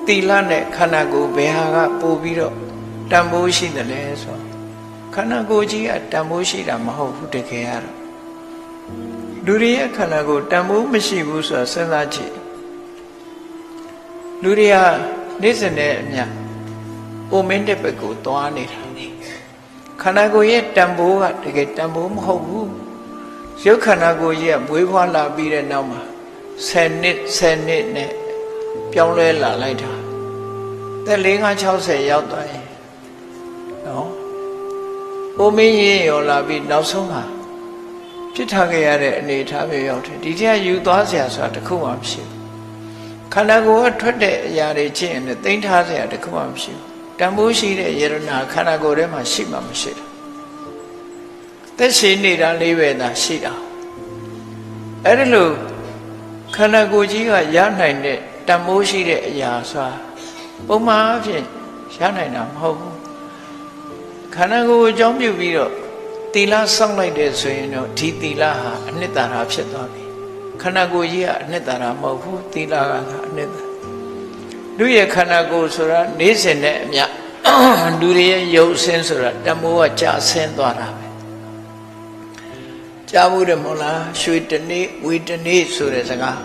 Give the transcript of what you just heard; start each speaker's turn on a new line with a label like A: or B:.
A: တီလာနဲ့ခန္ဓာကိုယ်ဘယ်ဟာကပို့ပြီးတော့တန်ဖိုးရှိတယ်လဲဆိုခန္ဓာကိုယ်ကြီးကတန်ဖိုးရှိတာမဟုတ်ဘူးတကယ်ကတော့လူတွေရဲ့ခန္ဓာကိုယ်တန်ဖိုးမရှိဘူးဆိုတာစဉ်းစားကြည့်လူတွေကနေ့စဉ်နဲ့အမျှအိုမင်းတဲ့ဘက်ကိုသွားနေတာခန္ဓာကိုယ်ရဲ့တန်ဖိုးကတကယ်တန်ဖိုးမဟုတ်ဘူးရုပ်ခန္ဓာကိုယ်ကြီးကမွေးဖွားလာပြီးတဲ့နောက်မှာ10နှစ်နဲ့ပြောင်းလဲလာလိုက်တာသက်50-60ရောက်သွားရင်နော်အိုမင်းရင်ရောလာပြီးနောက်ဆုံးမှာပြစ်ထားခဲ့ရတဲ့အနေအထားပဲရောက်တယ်ဒီတရားယူသွားเสียဆိုတာတခုမှမရှိဘူးခန္ဓာကိုယ်ကထွက်တဲ့အရာတွေချင်းနဲ့သိမ်းထားเสียတခုမှမရှိဘူးတန်ဖိုးရှိတဲ့ယရနာခန္ဓာကိုယ်ထဲမှာရှိမှမရှိတာသက်ရှိနေတာလေးပဲသာရှိတာအဲ့ဒီလိုခန္ဓာကိုယ်ကြီးကရနိုင်တဲ့တန်ဖိုးရှိတဲ့အရာဆိုတာပုံမှန်အဖြစ်ရနိုင်တာမဟုတ်ဘူးခန္ဓာကိုယ်အကြောင်းပြုပြီးတော့သီလစောင့်လိုက်တဲ့ဆိုရင်တော့ဒီသီလဟာအနှစ်သာရဖြစ်သွားပြီခန္ဓာကိုယ်ကြီးကအနှစ်သာရမဟုတ်ဘူးသီလကအနှစ်သာလူရဲ့ခန္ဓာကိုယ်ဆိုတာနေ့စဉ်နဲ့အမျှလူတွေရဲ့ရုပ်အဆင်းဆိုတာတမိုးကကြာဆင်းသွားတာပဲကြားဘူးတယ်မဟုတ်လားရွှေတနေ့ဝေတနေ့ဆိုတဲ့စကား